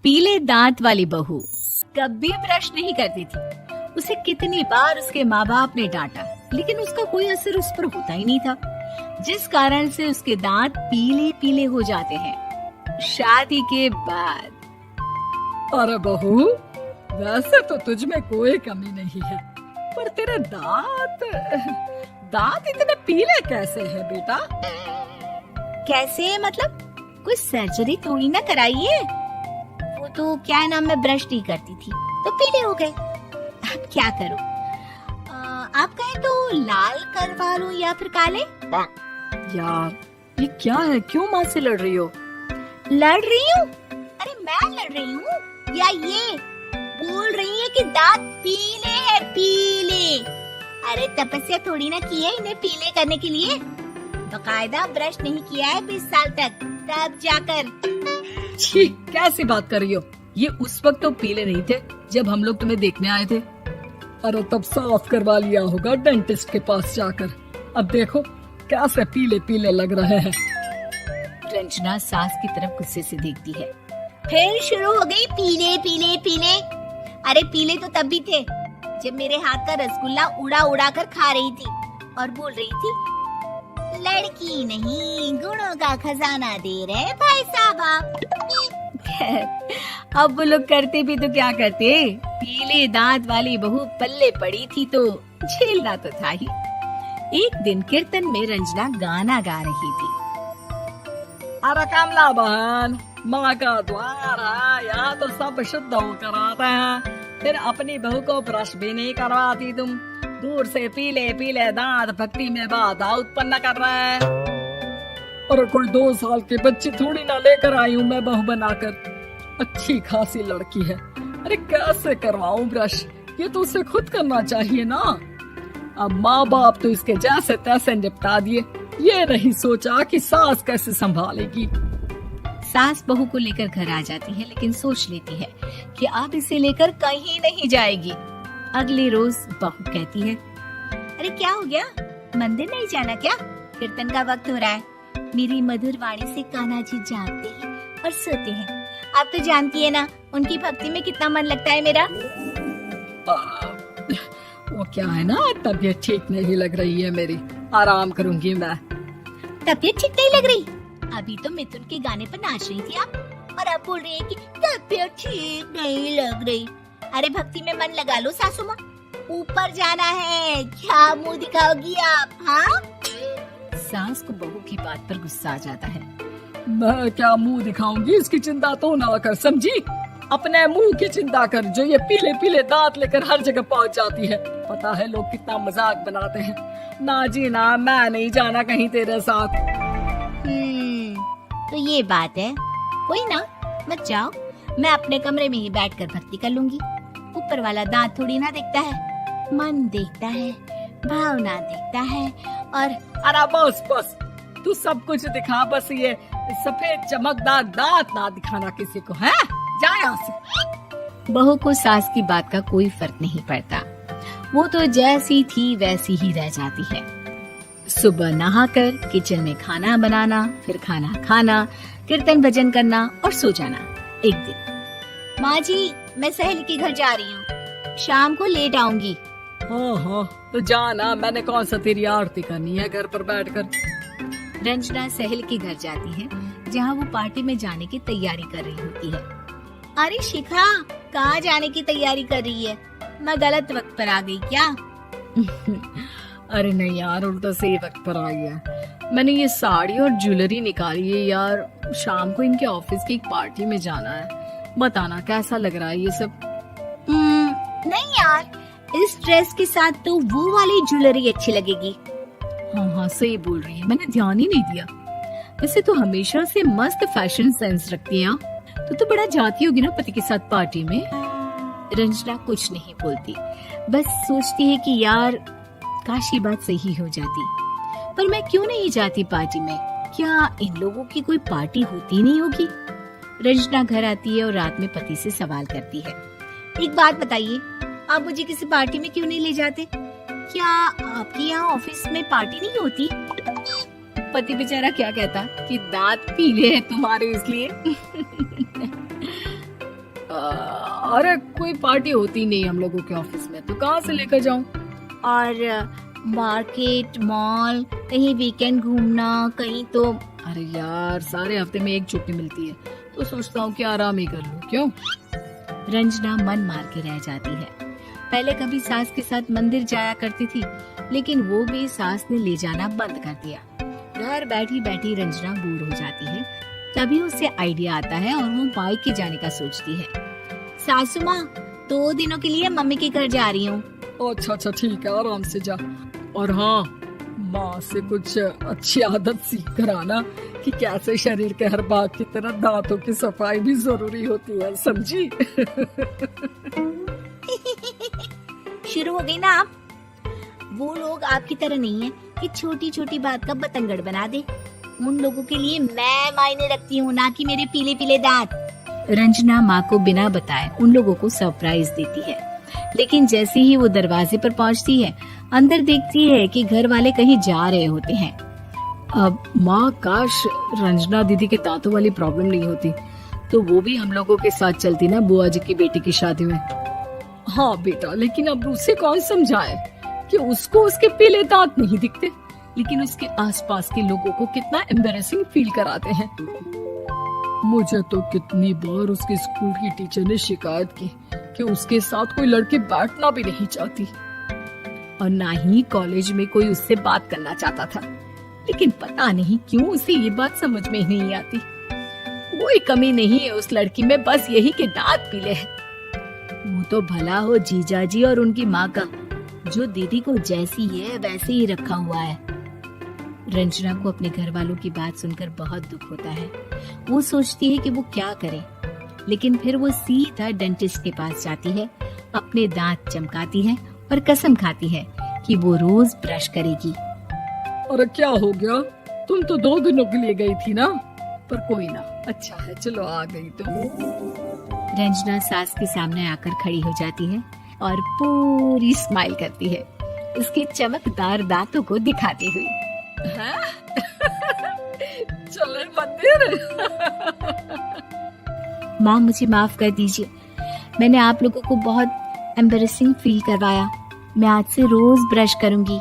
पीले दांत वाली बहू कभी ब्रश नहीं करती थी। उसे कितनी बार उसके माँ बाप ने डांटा, लेकिन उसका कोई असर उस पर होता ही नहीं था, जिस कारण से उसके दांत पीले पीले हो जाते हैं शादी के बाद। अरे बहू, वैसे तो तुझ में कोई कमी नहीं है, पर तेरे दांत इतने पीले कैसे हैं बेटा? कैसे मतलब? कोई सर्जरी थोड़ी ना कराई है। वो तो क्या नाम, मैं ब्रश नहीं करती थी तो पीले हो गए। अब क्या करूं? आप कहें तो लाल करवा लूं या फिर काले? यार ये क्या है, क्यों माँ से लड़ रही हो? लड़ रही हूँ? अरे मैं लड़ रही हूँ या ये बोल रही है कि दांत पीले हैं, पीले। अरे तपस्या थोड़ी ना की है इन्हें पीले करने के लिए। बकायदा ब्रश नहीं किया है 20 साल तक, तब जाकर। छी, कैसी बात कर रही हो? ये उस वक्त तो पीले नहीं थे जब हम लोग तुम्हें देखने आए थे। अरे तब साफ करवा लिया होगा डेंटिस्ट के पास जाकर। अब देखो कैसे पीले पीले लग रहे हैं। रंजना सास की तरफ गुस्से से देखती है। फिर शुरू हो गई पीले पीले पीले। अरे पीले तो तब भी थे जब मेरे हाथ का रसगुल्ला उड़ा उड़ा कर खा रही थी और बोल रही थी, लड़की नहीं गुणों का खजाना दे रहे भाई साहब आप। अब वो लोग करते भी तो क्या करते, पीले दांत वाली बहू पल्ले पड़ी थी तो झेलना तो था ही। एक दिन कीर्तन में रंजना गाना गा रही थी। अरे कमला बहन, माँ का द्वार है, यहाँ तो सब शुद्ध होकर आते हैं, फिर अपनी बहू को ब्रश भी नहीं करवाती तुम। दूर से पीले पीले दांत भक्ति में बाधा उत्पन्न कर रहे हैं। और कोई 2 साल के बच्चे थोड़ी ना लेकर आई हूँ मैं बहू बनाकर। अच्छी खासी लड़की है, अरे कैसे करवाऊं ब्रश? ये तो उसे खुद करना चाहिए ना। अब माँ बाप तो इसके जैसे तैसे निपटा दिए, ये नहीं सोचा कि सास कैसे संभालेगी। सास बहू को लेकर घर आ जाती है, लेकिन सोच लेती है कि अब इसे लेकर कहीं नहीं जाएगी। अगले रोज बहू कहती है, अरे क्या हो गया, मंदिर नहीं जाना क्या? कीर्तन का वक्त हो रहा है। मेरी मधुर वाणी से कान्हा जी जागते हैं और सोते हैं। आप तो जानती है ना उनकी भक्ति में कितना मन लगता है मेरा। वो क्या है ना, तबीयत ठीक नहीं लग रही है मेरी, आराम करूंगी मैं। तबीयत ठीक नहीं लग रही? अभी तो मिथुन के गाने पर नाच रही थी आप, और अब बोल रही है कि तबीयत ठीक नहीं लग रही। अरे भक्ति में मन लगा लो सासू माँ, ऊपर जाना है, क्या मुंह दिखाओगी आप? हाँ? सास को बहू की बात पर गुस्सा आ जाता है। मैं क्या मुंह दिखाऊंगी, इसकी चिंता तो ना कर, समझी? अपने मुंह की चिंता कर, जो ये पीले पीले दांत लेकर हर जगह पहुंच जाती है। पता है लोग कितना मजाक बनाते हैं। ना जी ना, मैं नहीं जाना कहीं तेरे साथ। तो ये बात है, कोई ना, मत जाओ, मैं अपने कमरे में ही बैठकर भक्ति कर लूंगी। ऊपर वाला दांत थोड़ी ना देखता है, मन देखता है, भावना देखता है। और अरे बस बस, तू सब कुछ दिखा, बस ये सफेद चमकदार दांत ना दिखाना किसी को, है? जा यहाँ से। बहू को सास की बात का कोई फर्क नहीं पड़ता, वो तो जैसी थी वैसी ही रह जाती है। सुबह नहाकर किचन में खाना बनाना, फिर खाना खाना, कीर्तन भजन करना और सो जाना। एक दिन, माँ जी मैं सहेली के घर जा रही हूँ, शाम को लेट आऊंगी। हाँ, तो जाना, मैंने कौन सा तेरी आरती करनी है घर पर बैठकर। रंजना सहेली के घर जाती है, जहाँ वो पार्टी में जाने की तैयारी कर रही होती है। अरे शिखा, कहाँ जाने की तैयारी कर रही है? मैं गलत वक्त पर आ गई क्या? अरे नहीं यार, उल्टा सही वक्त पर आई है। मैंने ये साड़ी और ज्वेलरी निकाली है यार, शाम को इनके ऑफिस की एक पार्टी में जाना है। बताना कैसा लग रहा है ये सब? नहीं यार, इस ड्रेस के साथ तो वो वाली ज्वेलरी अच्छी लगेगी। हाँ, सही बोल रही है, मैंने ध्यान ही नहीं दिया। वैसे तो हमेशा से मस्त फैशन सेंस रखती है। तो बड़ा जाती होगी ना पति के साथ पार्टी में। रंजना कुछ नहीं बोलती, बस सोचती है कि यार काश ये बात सही हो जाती, पर मैं क्यों नहीं जाती पार्टी में? क्या इन लोगों की कोई पार्टी होती नहीं होगी? रंजना घर आती है और रात में पति से सवाल करती है, एक बात बताइए, आप मुझे किसी पार्टी में क्यों नहीं ले जाते? क्या आपके यहाँ ऑफिस में पार्टी नहीं होती? पति बेचारा क्या कहता कि दांत पीले हैं तुम्हारे इसलिए। अरे कोई पार्टी होती नहीं हम लोगों के ऑफिस में, तो कहाँ से लेकर जाऊं? और मार्केट, मॉल, कहीं वीकेंड घूमना, कहीं तो। अरे यार, सारे हफ्ते में एक छुट्टी मिलती है, तो सोचता हूँ कि आराम ही कर लूं। क्यों? रंजना मन मार के रह जाती है। पहले कभी सास के साथ मंदिर जाया करती थी, लेकिन वो भी सास ने ले जाना बंद कर दिया। घर बैठी बैठी रंजना बोर हो जाती है। तभी उसे आइडिया आता है और वो बाइक के जाने का सोचती है। सासू माँ, 2 दिनों के लिए मम्मी के घर जा रही हूँ। अच्छा ठीक है, आराम से जा। और हाँ, माँ से कुछ अच्छी आदत सीख कर आना कि कैसे शरीर के हर भाग की तरह दांतों की सफाई भी जरूरी होती है, समझी? शुरू हो गई ना आप। वो लोग आपकी तरह नहीं है कि छोटी छोटी बात का बतंगड़ बना दे। उन लोगों के लिए मैं मायने रखती हूँ, ना कि मेरे पीले पीले दांत। रंजना माँ को बिना बताए उन लोगों को सरप्राइज देती है, लेकिन जैसे ही वो दरवाजे पर पहुँचती है, अंदर देखती है कि घर वाले कहीं जा रहे होते हैं। अब माँ, काश रंजना दीदी के दांतों वाली प्रॉब्लम नहीं होती, तो वो भी हम लोगों के साथ चलती ना बुआ जी की बेटी की शादी में। हाँ बेटा, लेकिन अब उसे कौन समझाए कि उसको उसके पीले दांत नहीं दिखते, लेकिन उसके आसपास के लोगों को कितना एम्बैरेसिंग फील कराते हैं। मुझे तो कितनी बार उसके स्कूल की टीचर ने शिकायत की कि उसके साथ कोई लड़की बैठना भी नहीं चाहती, और ना ही कॉलेज में कोई उससे बात करना चाहता था। लेकिन पता नहीं क्यों उसे ये बात समझ में ही नहीं आती। कोई कमी नहीं है उस लड़की में, बस यही कि दांत पीले हैं। वो तो भला हो जीजा जी और उनकी माँ का, जो दीदी को जैसी है वैसे ही रखा हुआ है। रंजना को अपने घर वालों की बात सुनकर बहुत दुख होता है। वो सोचती है कि वो क्या करे, लेकिन फिर वो सीधा डेंटिस्ट के पास जाती है, अपने दांत चमकाती है और कसम खाती है कि वो रोज ब्रश करेगी। अरे क्या हो गया? तुम तो 2 दिनों के लिए गई थी ना, पर कोई ना, अच्छा है, चलो आ गई तो। रंजना सास के सामने आकर खड़ी हो जाती है और पूरी स्माइल करती है, उसके चमकदार दांतों को दिखाती हुई। चले मंदिर। माँ, मुझे माफ कर दीजिए, मैंने आप लोगों को बहुत एम्बैरेसिंग फील करवाया। मैं आज से रोज ब्रश करूंगी।